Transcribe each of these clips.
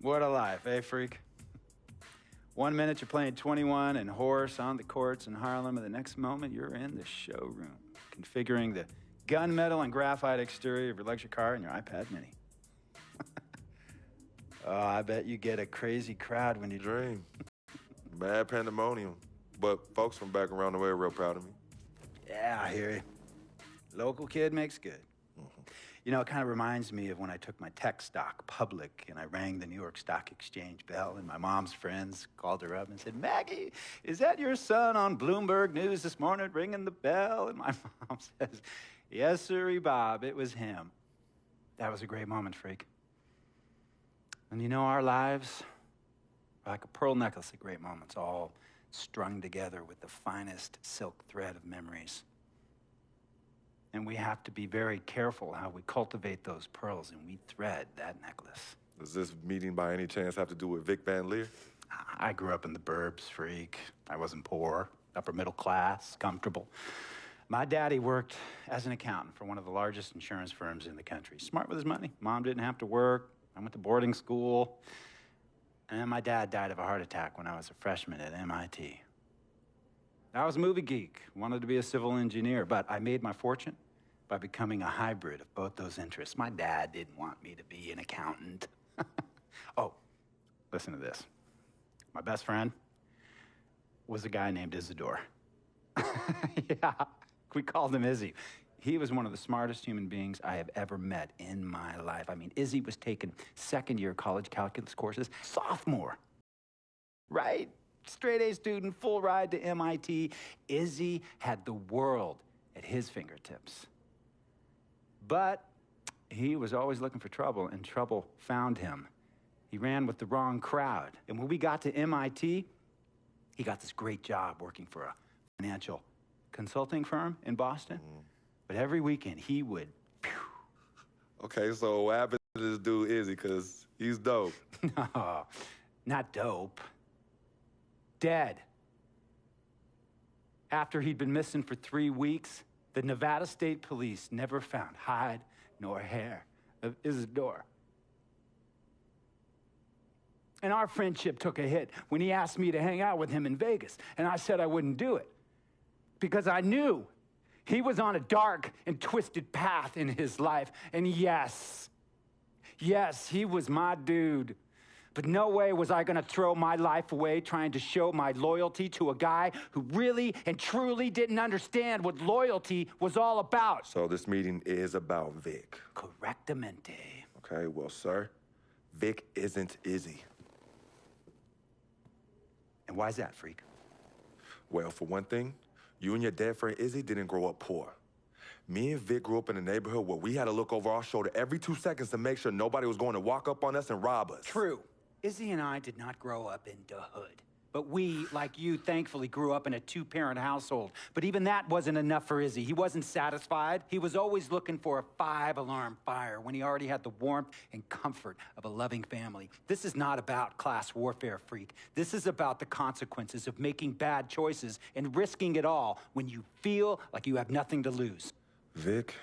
What a life, eh, freak? 1 minute you're playing 21 and horse on the courts in Harlem, and the next moment you're in the showroom, configuring the gunmetal and graphite exterior of your luxury car and your iPad mini. Oh, I bet you get a crazy crowd when you Dream. Mad pandemonium. But folks from back around the way are real proud of me. Yeah, I hear you. Local kid makes good. You know, it kind of reminds me of when I took my tech stock public and I rang the New York Stock Exchange bell, and my mom's friends called her up and said, "Maggie, is that your son on Bloomberg News this morning ringing the bell?" And my mom says, "Yes, sirree, Bob, it was him." That was a great moment, freak. And you know, our lives are like a pearl necklace of great moments, all strung together with the finest silk thread of memories. And we have to be very careful how we cultivate those pearls and we thread that necklace. Does this meeting by any chance have to do with Vic Van Leer? I grew up in the burbs, freak. I wasn't poor, upper middle class, comfortable. My daddy worked as an accountant for one of the largest insurance firms in the country. Smart with his money. Mom didn't have to work. I went to boarding school. And then my dad died of a heart attack when I was a freshman at MIT. I was a movie geek, wanted to be a civil engineer, but I made my fortune by becoming a hybrid of both those interests. My dad didn't want me to be an accountant. Oh, listen to this. My best friend was a guy named Isidore. Yeah, we called him Izzy. He was one of the smartest human beings I have ever met in my life. I mean, Izzy was taking second-year college calculus courses, sophomore, right? Straight-A student, full ride to MIT. Izzy had the world at his fingertips. But he was always looking for trouble, and trouble found him. He ran with the wrong crowd. And when we got to MIT, he got this great job working for a financial consulting firm in Boston. But every weekend, he would... Okay, so what happened to this dude Izzy? Because he's dope. No, not dope. Dead. After he'd been missing for 3 weeks, the Nevada State Police never found hide nor hair of Isidore. And our friendship took a hit when he asked me to hang out with him in Vegas, and I said I wouldn't do it because I knew he was on a dark and twisted path in his life. And yes, he was my dude. But no way was I gonna throw my life away trying to show my loyalty to a guy who really and truly didn't understand what loyalty was all about. So this meeting is about Vic. Correctamente. Okay, well, sir, Vic isn't Izzy. And why's that, freak? Well, for one thing, you and your dead friend Izzy didn't grow up poor. Me and Vic grew up in a neighborhood where we had to look over our shoulder every 2 seconds to make sure nobody was going to walk up on us and rob us. True. Izzy and I did not grow up in the hood. But we, like you, thankfully grew up in a 2-parent household. But even that wasn't enough for Izzy. He wasn't satisfied. He was always looking for a 5-alarm fire when he already had the warmth and comfort of a loving family. This is not about class warfare, freak. This is about the consequences of making bad choices and risking it all when you feel like you have nothing to lose. Vic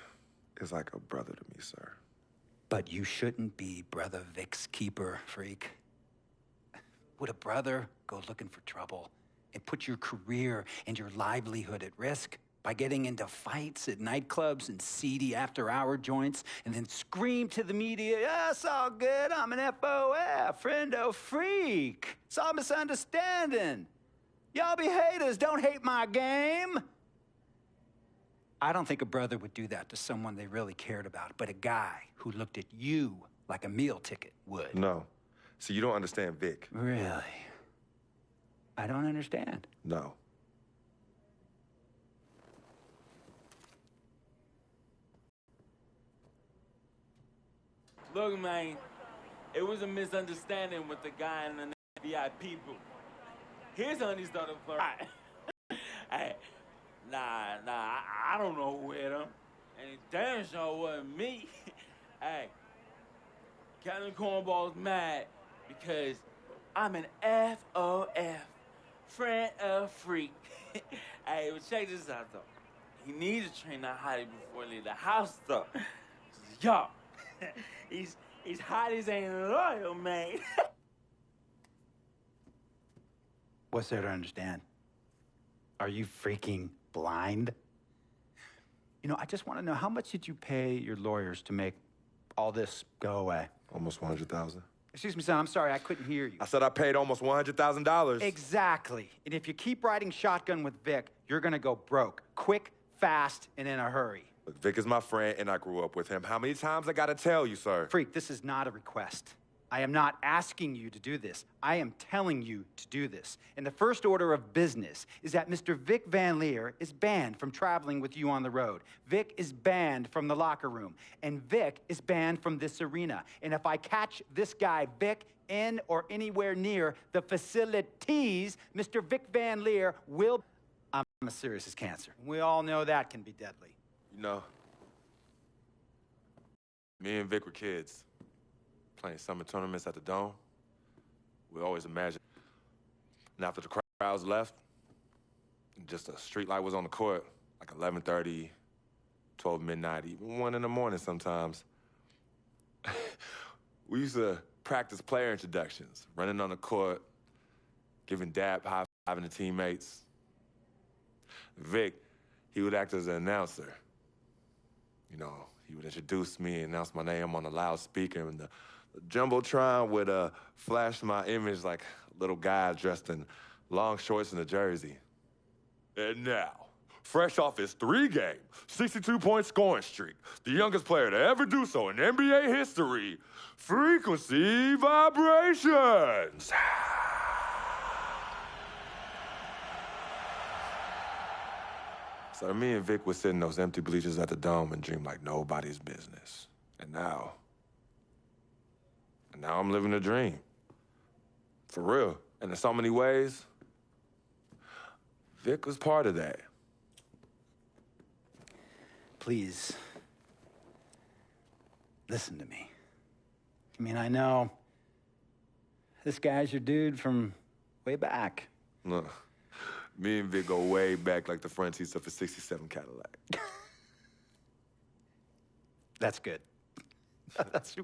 is like a brother to me, sir. But you shouldn't be Brother Vic's keeper, freak. Would a brother go looking for trouble and put your career and your livelihood at risk by getting into fights at nightclubs and seedy after-hour joints and then scream to the media, "Yeah, it's all good, I'm an FOF, friendo freak. It's all misunderstanding. Y'all be haters, don't hate my game." I don't think a brother would do that to someone they really cared about, but a guy who looked at you like a meal ticket would. No. See, you don't understand Vic. Really? I don't understand. No. Look, man, it was a misunderstanding with the guy in the VIP booth. His honey started flirting. Hey, I don't know who hit him. And it damn sure wasn't me. Hey, Captain Cornball's mad because I'm an FOF, friend of freak. Hey, but check this out, though. He needs to train that hottie before he leave the house, though. Yo, he's hot as ain't loyal, man. What's there to understand? Are you freaking blind? You know, I just want to know, how much did you pay your lawyers to make all this go away? Almost 100,000. Excuse me, son, I'm sorry, I couldn't hear you. I said I paid almost $100,000. Exactly. And if you keep riding shotgun with Vic, you're gonna go broke. Quick, fast, and in a hurry. Look, Vic is my friend, and I grew up with him. How many times I gotta tell you, sir? Freak, this is not a request. I am not asking you to do this. I am telling you to do this. And the first order of business is that Mr. Vic Van Leer is banned from traveling with you on the road. Vic is banned from the locker room. And Vic is banned from this arena. And if I catch this guy, Vic, in or anywhere near the facilities, Mr. Vic Van Leer will... I'm as serious as cancer. We all know that can be deadly. You know, me and Vic were kids. Playing summer tournaments at the Dome, we always imagined. And after the crowds left, just a street light was on the court, like 11:30, 12 midnight, even 1 in the morning sometimes. We used to practice player introductions, running on the court, giving dab, high-fiving the teammates. Vic, he would act as an announcer. You know, he would introduce me, announce my name on the loudspeaker, and the Jumbotron would flash my image like a little guy dressed in long shorts and a jersey. And now, fresh off his 3-game, 62-point scoring streak, the youngest player to ever do so in NBA history, Frequency Vibrations. So me and Vic would sit in those empty bleachers at the Dome and dream like nobody's business. And now I'm living a dream. For real. And in so many ways, Vic was part of that. Please, listen to me. I mean, I know this guy's your dude from way back. Look, me and Vic go way back like the front seats of a 67 Cadillac. That's good.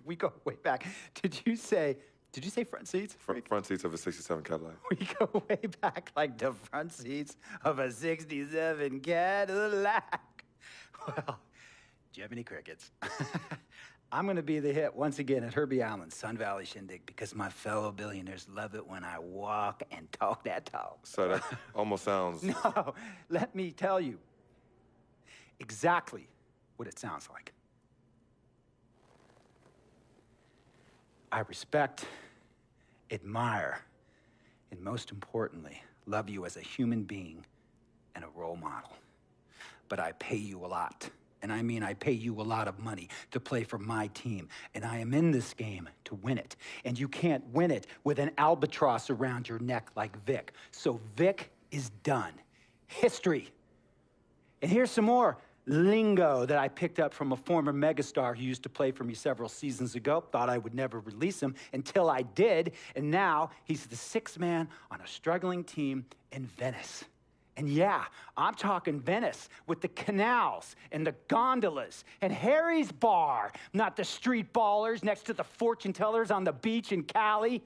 We go way back. Did you say front seats? Front seats of a 67 Cadillac. We go way back like the front seats of a 67 Cadillac. Well, do you have any crickets? I'm going to be the hit once again at Herbie Allen's Sun Valley Shindig because my fellow billionaires love it when I walk and talk that talk. So that almost sounds... No, let me tell you exactly what it sounds like. I respect, admire, and most importantly, love you as a human being and a role model. But I pay you a lot. And I mean, I pay you a lot of money to play for my team. And I am in this game to win it. And you can't win it with an albatross around your neck like Vic. So Vic is done. History. And here's some more lingo that I picked up from a former megastar who used to play for me several seasons ago. Thought I would never release him until I did. And now he's the 6th man on a struggling team in Venice. And yeah, I'm talking Venice with the canals and the gondolas and Harry's Bar, not the street ballers next to the fortune tellers on the beach in Cali.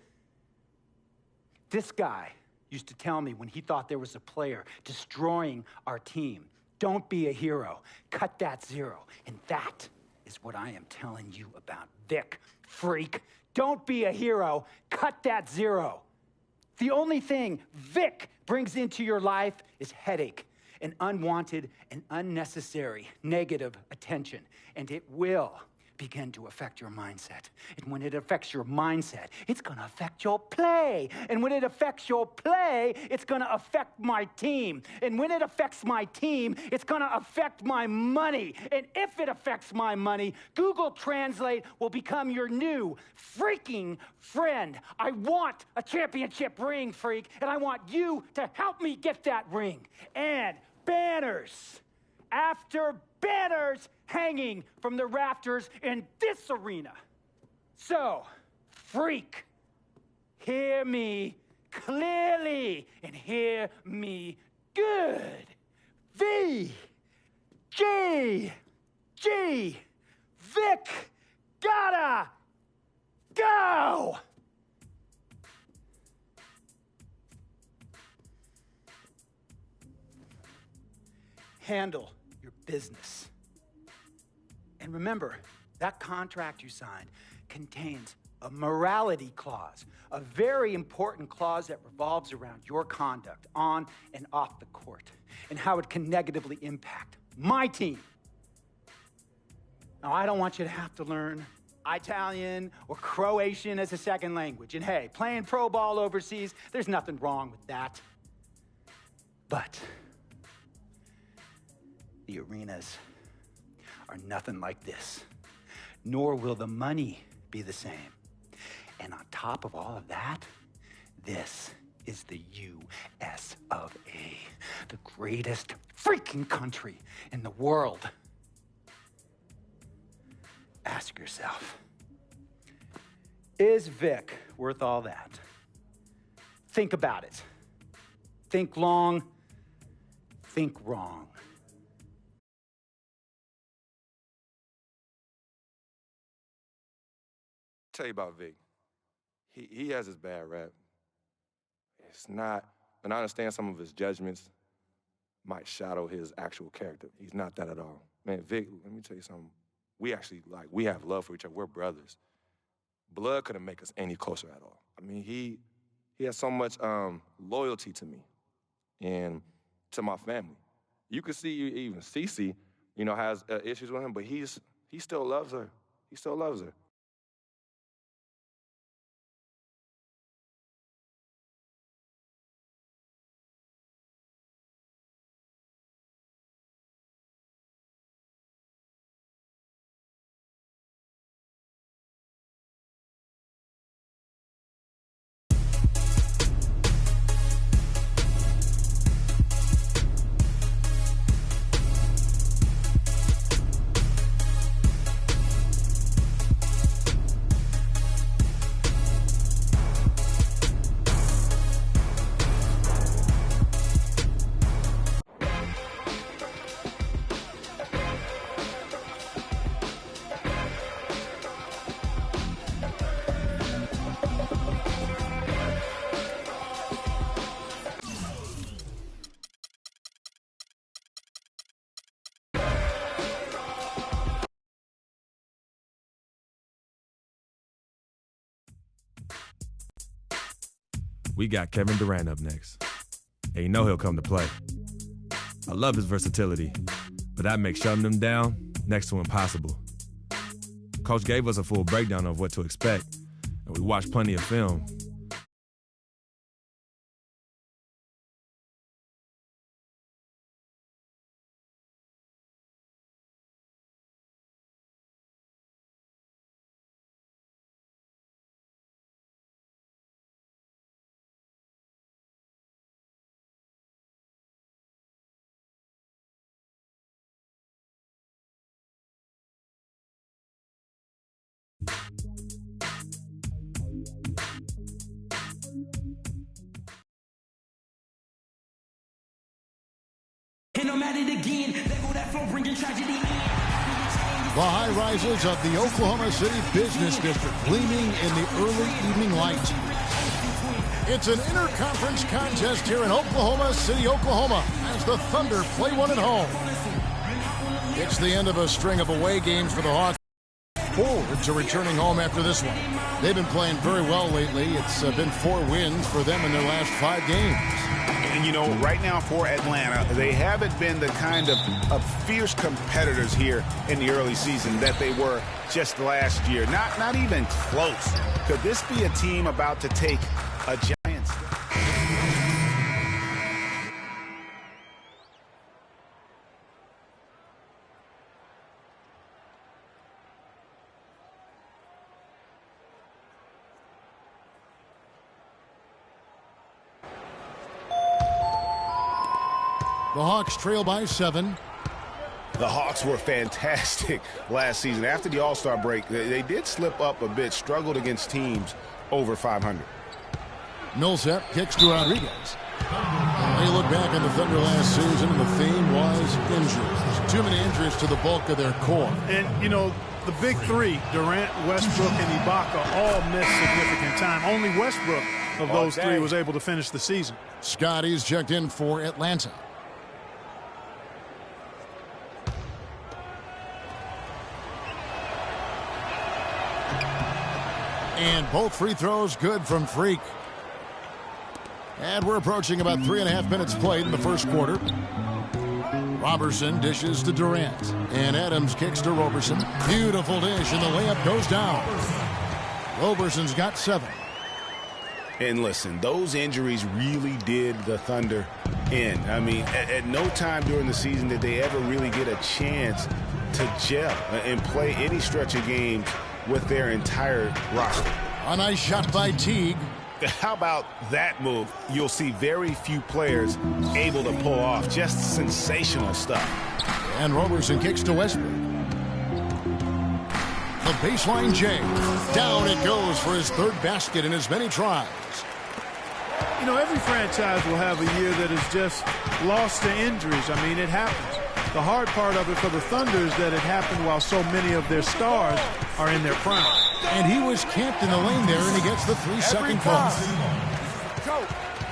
This guy used to tell me when he thought there was a player destroying our team, don't be a hero, cut that zero. And that is what I am telling you about Vic, freak. Don't be a hero, cut that zero. The only thing Vic brings into your life is headache and unwanted and unnecessary negative attention. And it will begin to affect your mindset. And when it affects your mindset, it's going to affect your play. And when it affects your play, it's going to affect my team. And when it affects my team, it's going to affect my money. And if it affects my money, Google Translate will become your new freaking friend. I want a championship ring, freak, and I want you to help me get that ring. And banners after banners hanging from the rafters in this arena. So, freak, hear me clearly and hear me good. V, G, Vic, gotta go. handle your business. And remember, that contract you signed contains a morality clause, a very important clause that revolves around your conduct on and off the court and how it can negatively impact my team. Now, I don't want you to have to learn Italian or Croatian as a second language. And hey, playing pro ball overseas, there's nothing wrong with that. But the arenas are nothing like this, nor will the money be the same. And on top of all of that, this is the U.S. of A., the greatest freaking country in the world. Ask yourself, is Vic worth all that? Think about it. Think long, think wrong. Tell you about Vic. He has his bad rap. It's not, and I understand some of his judgments might shadow his actual character. He's not that at all. Man, Vic, let me tell you something. We have love for each other. We're brothers. Blood couldn't make us any closer at all. I mean, he has so much loyalty to me and to my family. You could see even Cece, has issues with him, but he still loves her. He still loves her. We got Kevin Durant up next. And you know he'll come to play. I love his versatility, but that makes shutting him down next to impossible. Coach gave us a full breakdown of what to expect, and we watched plenty of film. And I'm at it again. There go that flow, bringing tragedy in. The high rises of the Oklahoma City Business District gleaming in the early evening light. It's an interconference contest here in Oklahoma City, Oklahoma, as the Thunder play one at home. It's the end of a string of away games for the Hawks. Forward to returning home after this one. They've been playing very well lately. It's been 4 wins for them in their last 5 games. And, right now for Atlanta, they haven't been the kind of fierce competitors here in the early season that they were just last year. Not even close. Could this be a team about to take a giant step? The Hawks trail by 7. The Hawks were fantastic last season. After the All-Star break, they did slip up a bit, struggled against teams over 500. Millsap kicks to Rodriguez. When you look back on the Thunder last season, and the theme was injuries. Too many injuries to the bulk of their core. And, the big three, Durant, Westbrook, and Ibaka, all missed significant time. Only Westbrook of those three was able to finish the season. Scotty's checked in for Atlanta. And both free throws good from Freak. And we're approaching about 3.5 minutes played in the first quarter. Robertson dishes to Durant. And Adams kicks to Robertson. Beautiful dish, and the layup goes down. Roberson's got 7. And listen, those injuries really did the Thunder in. I mean, at no time during the season did they ever really get a chance to gel and play any stretch of games with their entire roster. A nice shot by Teague. How about that move? You'll see very few players able to pull off just sensational stuff. And Robertson kicks to Westbrook. The baseline J. Down it goes for his 3rd basket in as many tries. You know, every franchise will have a year that is just lost to injuries. I mean, it happens. The hard part of it for the Thunder is that it happened while so many of their stars are in their prime. And he was camped in the lane there, and he gets the 3-second call.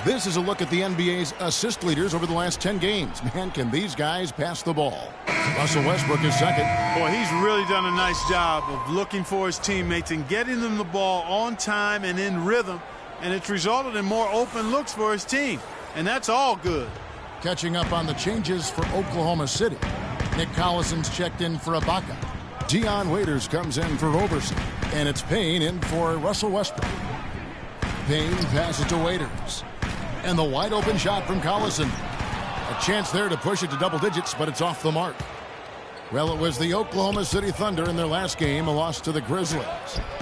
This is a look at the NBA's assist leaders over the last 10 games. Man, can these guys pass the ball? Russell Westbrook is second. Boy, he's really done a nice job of looking for his teammates and getting them the ball on time and in rhythm. And it's resulted in more open looks for his team. And that's all good. Catching up on the changes for Oklahoma City. Nick Collison's checked in for Ibaka. Dion Waiters comes in for Robertson. And it's Payne in for Russell Westbrook. Payne passes to Waiters. And the wide open shot from Collison. A chance there to push it to double digits, but it's off the mark. Well, it was the Oklahoma City Thunder in their last game, a loss to the Grizzlies.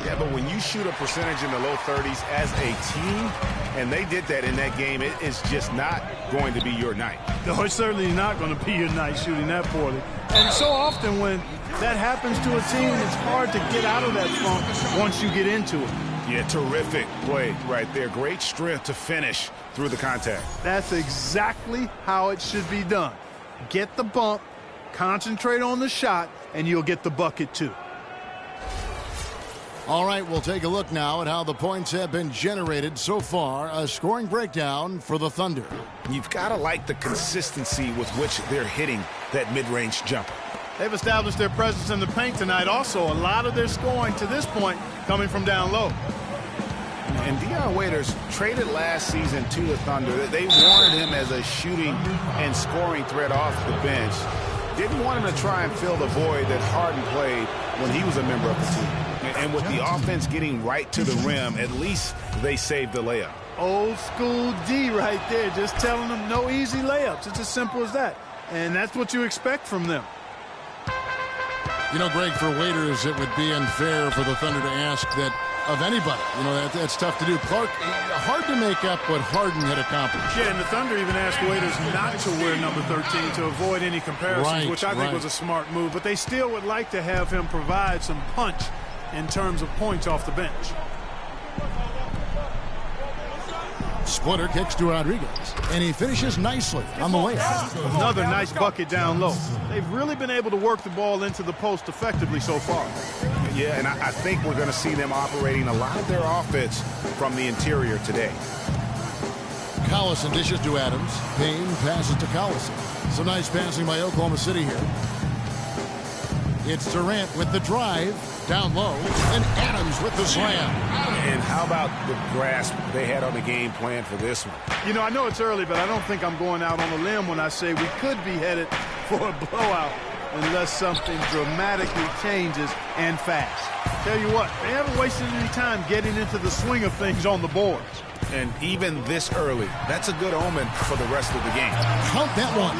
Yeah, but when you shoot a percentage in the low 30s as a team, and they did that in that game, it is just not going to be your night. No, it's certainly not going to be your night shooting that poorly. And so often when that happens to a team, it's hard to get out of that funk once you get into it. Yeah, terrific play right there. Great strength to finish through the contact. That's exactly how it should be done. Get the bump, concentrate on the shot, and you'll get the bucket too. All right, we'll take a look now at how the points have been generated so far. A scoring breakdown for the Thunder. You've got to like the consistency with which they're hitting that mid-range jumper. They've established their presence in the paint tonight. Also, a lot of their scoring to this point coming from down low. And Dion Waiters traded last season to the Thunder. They wanted him as a shooting and scoring threat off the bench. Didn't want him to try and fill the void that Harden played when he was a member of the team. And with the offense getting right to the rim, at least they saved the layup. Old school D right there, just telling them no easy layups. It's as simple as that. And that's what you expect from them. You know, Greg, for Waiters, it would be unfair for the Thunder to ask that of anybody. You know, that's tough to do. Clark, hard to make up what Harden had accomplished. Yeah, and the Thunder even asked Waiters not to wear number 13 to avoid any comparisons, which I think was a smart move. But they still would like to have him provide some punch in terms of points off the bench. Splitter kicks to Rodriguez, and he finishes nicely on the layup. Another nice bucket down low. They've really been able to work the ball into the post effectively so far. Yeah, and I think we're going to see them operating a lot of their offense from the interior today. Collison dishes to Adams. Payne passes to Collison. Some nice passing by Oklahoma City here. It's Durant with the drive, down low, and Adams with the slam. And how about the grasp they had on the game plan for this one? You know, I know it's early, but I don't think I'm going out on a limb when I say we could be headed for a blowout unless something dramatically changes and fast. Tell you what, they haven't wasted any time getting into the swing of things on the boards. And even this early, that's a good omen for the rest of the game. Count that one.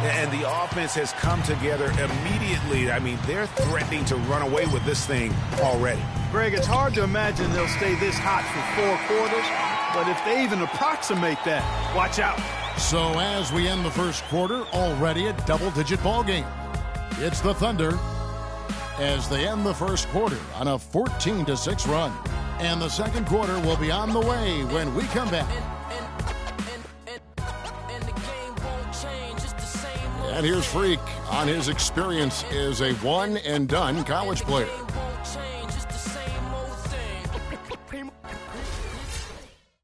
And the offense has come together immediately. I mean, they're threatening to run away with this thing already. Greg, it's hard to imagine they'll stay this hot for 4 quarters, but if they even approximate that, watch out. So as we end the first quarter, already a double-digit ball game. It's the Thunder as they end the first quarter on a 14-6 run. And the second quarter will be on the way when we come back. And here's Freak on his experience as a one-and-done college player.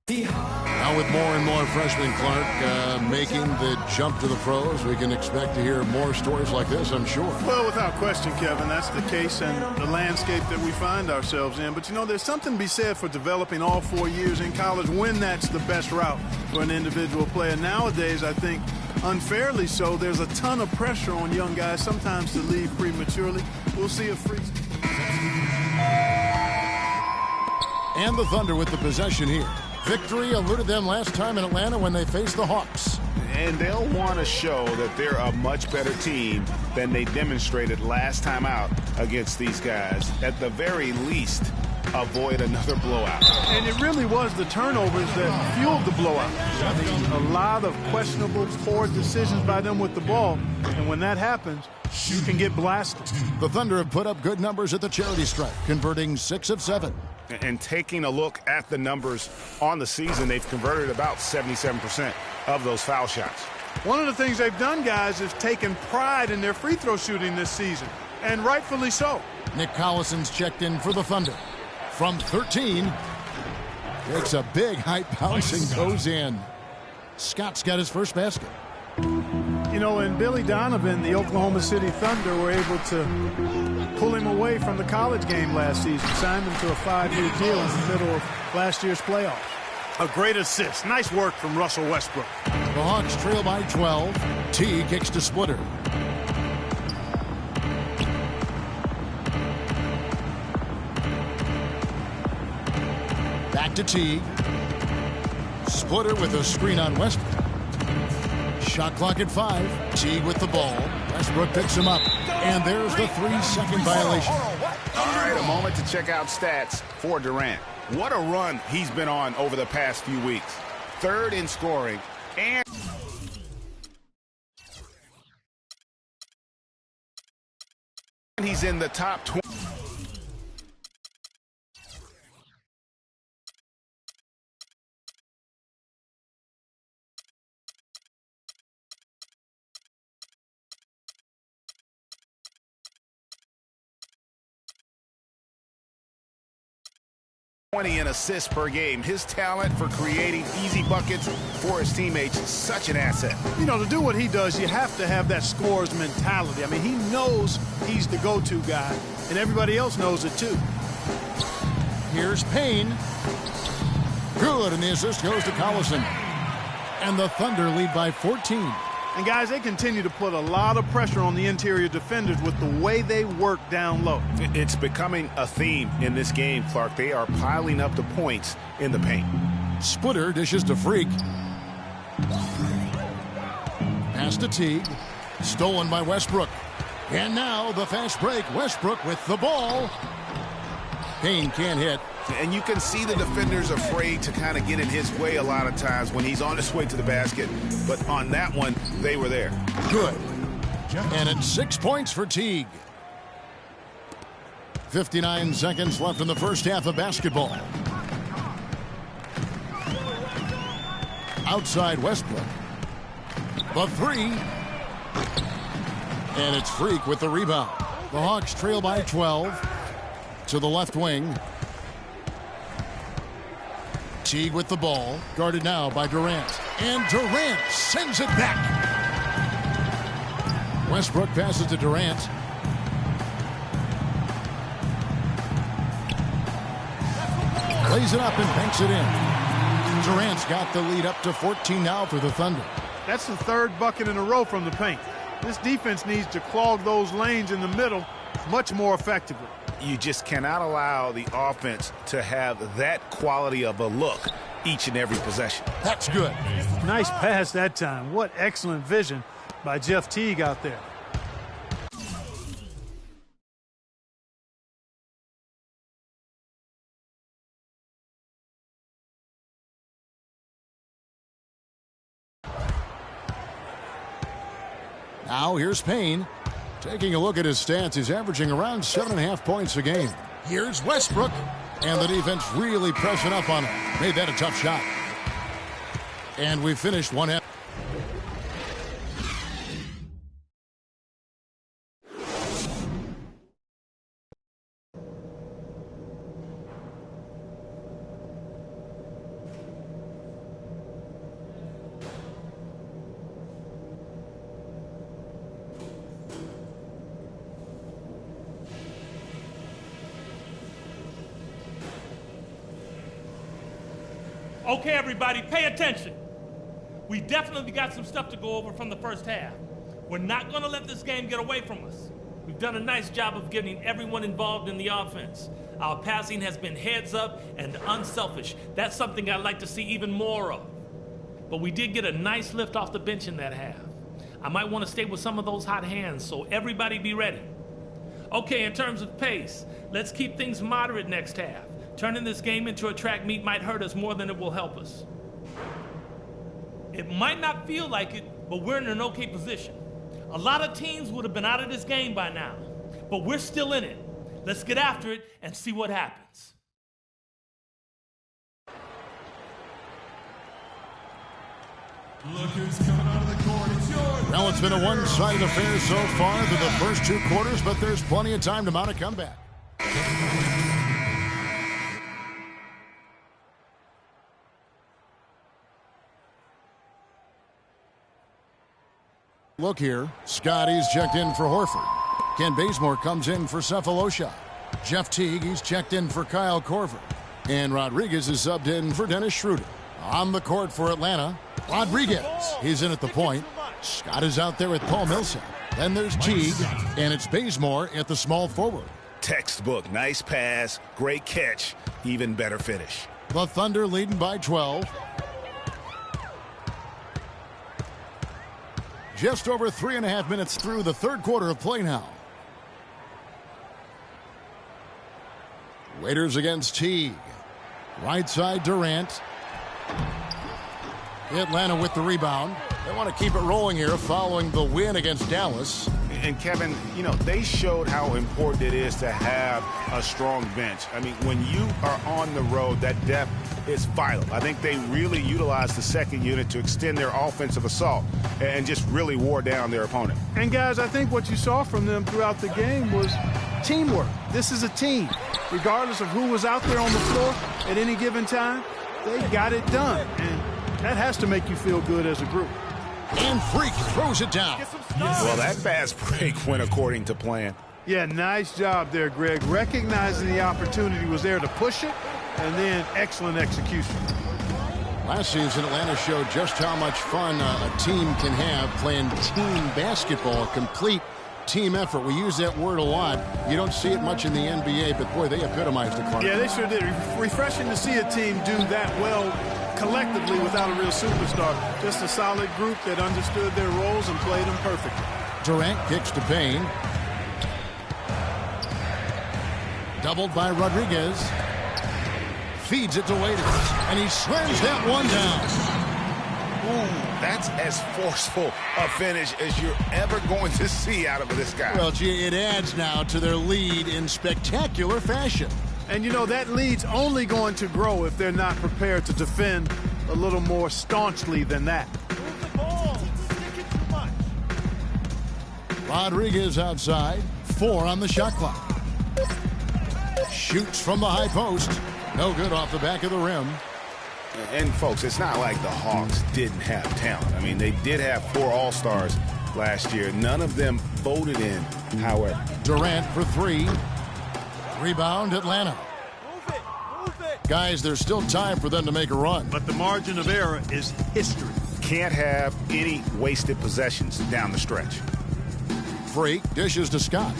Now Now with more and more freshmen, Clark, making the jump to the pros, we can expect to hear more stories like this, I'm sure. Well, without question, Kevin, that's the case and the landscape that we find ourselves in. But, you know, there's something to be said for developing all 4 years in college when that's the best route for an individual player. Nowadays, I think, unfairly so, there's a ton of pressure on young guys sometimes to leave prematurely. We'll see a freeze. And the Thunder with the possession here. Victory eluded them last time in Atlanta when they faced the Hawks. And they'll want to show that they're a much better team than they demonstrated last time out against these guys. At the very least, avoid another blowout. And it really was the turnovers that fueled the blowout. I mean, a lot of questionable, poor decisions by them with the ball. And when that happens, you can get blasted. The Thunder have put up good numbers at the charity stripe, converting 6 of 7. And taking a look at the numbers on the season, they've converted about 77% of those foul shots. One of the things they've done, guys, is taken pride in their free throw shooting this season, and rightfully so. Nick Collison's checked in for the Thunder. From 13, takes a big high bounce and goes in. Scott's got his first basket. You know, and Billy Donovan, the Oklahoma City Thunder, were able to pull him away from the college game last season, signed him to a 5-year deal in the middle of last year's playoffs. A great assist. Nice work from Russell Westbrook. The Hawks trail by 12. T kicks to Splitter. Back to T. Splitter with a screen on Westbrook. Shot clock at 5. Teague with the ball. Westbrook picks him up. And there's the 3-second violation. All right, a moment to check out stats for Durant. What a run he's been on over the past few weeks. 3rd in scoring and he's in the top 20. In assists per game. His talent for creating easy buckets for his teammates is such an asset. You know, to do what he does, you have to have that scorer's mentality. I mean, he knows he's the go-to guy, and everybody else knows it too. Here's Payne. Good, and the assist goes to Collison. And the Thunder lead by 14. And, guys, they continue to put a lot of pressure on the interior defenders with the way they work down low. It's becoming a theme in this game, Clark. They are piling up the points in the paint. Splitter dishes to Freak. Pass to Teague. Stolen by Westbrook. And now the fast break. Westbrook with the ball. Payne can't hit. And you can see the defenders afraid to kind of get in his way a lot of times when he's on his way to the basket. But on that one, they were there. Good. And it's 6 points for Teague. 59 seconds left in the first half of basketball. Outside Westbrook. The 3. And it's Freak with the rebound. The Hawks trail by 12. To the left wing. Teague with the ball, guarded now by Durant. And Durant sends it back. Westbrook passes to Durant. Lays it up and banks it in. Durant's got the lead up to 14 now for the Thunder. That's the 3rd bucket in a row from the paint. This defense needs to clog those lanes in the middle much more effectively. You just cannot allow the offense to have that quality of a look each and every possession. That's good. Nice pass that time. What excellent vision by Jeff Teague out there. Now here's Payne. Taking a look at his stats, he's averaging around 7.5 points a game. Here's Westbrook. And the defense really pressing up on him. Made that a tough shot. And we finished one half. Okay, everybody, pay attention. We definitely got some stuff to go over from the first half. We're not going to let this game get away from us. We've done a nice job of getting everyone involved in the offense. Our passing has been heads up and unselfish. That's something I'd like to see even more of. But we did get a nice lift off the bench in that half. I might want to stay with some of those hot hands, so everybody be ready. Okay, in terms of pace, let's keep things moderate next half. Turning this game into a track meet might hurt us more than it will help us. It might not feel like it, but we're in an okay position. A lot of teams would have been out of this game by now, but we're still in it. Let's get after it and see what happens. Look who's coming out of the court. It's yours. Well, it's been a one-sided affair so far through the first two quarters, but there's plenty of time to mount a comeback. Look here, Scotty's checked in for Horford. Ken Bazemore comes in for Cephalosha. Jeff Teague, he's checked in for Kyle Korver. And Rodriguez is subbed in for Dennis Schroeder. On the court for Atlanta, Rodriguez. He's in at the point. Scott is out there with Paul Millsap. Then there's Teague, and it's Bazemore at the small forward. Textbook, nice pass, great catch, even better finish. The Thunder leading by 12. Just over 3.5 minutes through the third quarter of play now. Waiters against Teague. Right side Durant. Atlanta with the rebound. They want to keep it rolling here following the win against Dallas. And Kevin, you know, they showed how important it is to have a strong bench. I mean, when you are on the road, that depth is vital. I think they really utilized the second unit to extend their offensive assault and just really wore down their opponent. And guys, I think what you saw from them throughout the game was teamwork. This is a team. Regardless of who was out there on the floor at any given time, they got it done. And that has to make you feel good as a group. And Freak throws it down. Well, that fast break went according to plan. Yeah, nice job there, Greg. Recognizing the opportunity was there to push it, and then excellent execution. Last season, Atlanta showed just how much fun a team can have playing team basketball, a complete team effort. We use that word a lot. You don't see it much in the NBA, but boy, they epitomized it, Clark. Yeah, they sure did. Refreshing to see a team do that well collectively without a real superstar. Just a solid group that understood their roles and played them perfectly. Durant kicks to Payne. Doubled by Rodriguez. Feeds it to Waiters. And he slams that one down. Ooh, that's as forceful a finish as you're ever going to see out of this guy. Well, gee, it adds now to their lead in spectacular fashion. And, you know, that lead's only going to grow if they're not prepared to defend a little more staunchly than that. Move the ball. Sticking too much. Rodriguez outside. 4 on the shot clock. Shoots from the high post. No good off the back of the rim. And, folks, it's not like the Hawks didn't have talent. I mean, they did have 4 All-Stars last year. None of them voted in, however. Durant for 3. Rebound, Atlanta. Move it. Move it. Guys, there's still time for them to make a run. But the margin of error is history. Can't have any wasted possessions down the stretch. Freak dishes to Scott.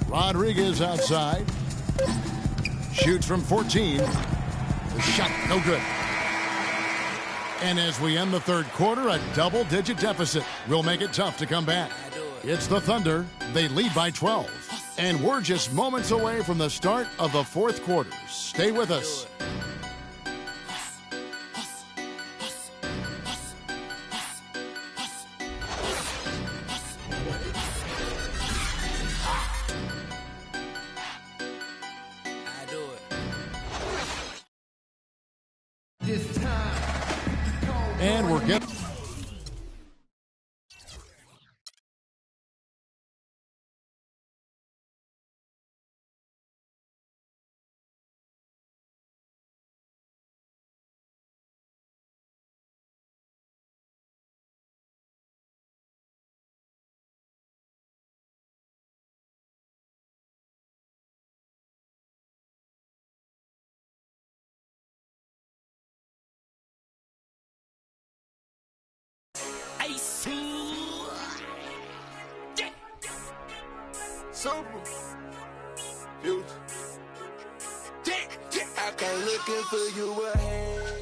Rodriguez outside. Shoots from 14. The shot, no good. And as we end the third quarter, a double-digit deficit will make it tough to come back. It's the Thunder. They lead by 12. And we're just moments away from the start of the fourth quarter. Stay with us. And we're getting... Super. Future. I come looking for you ahead.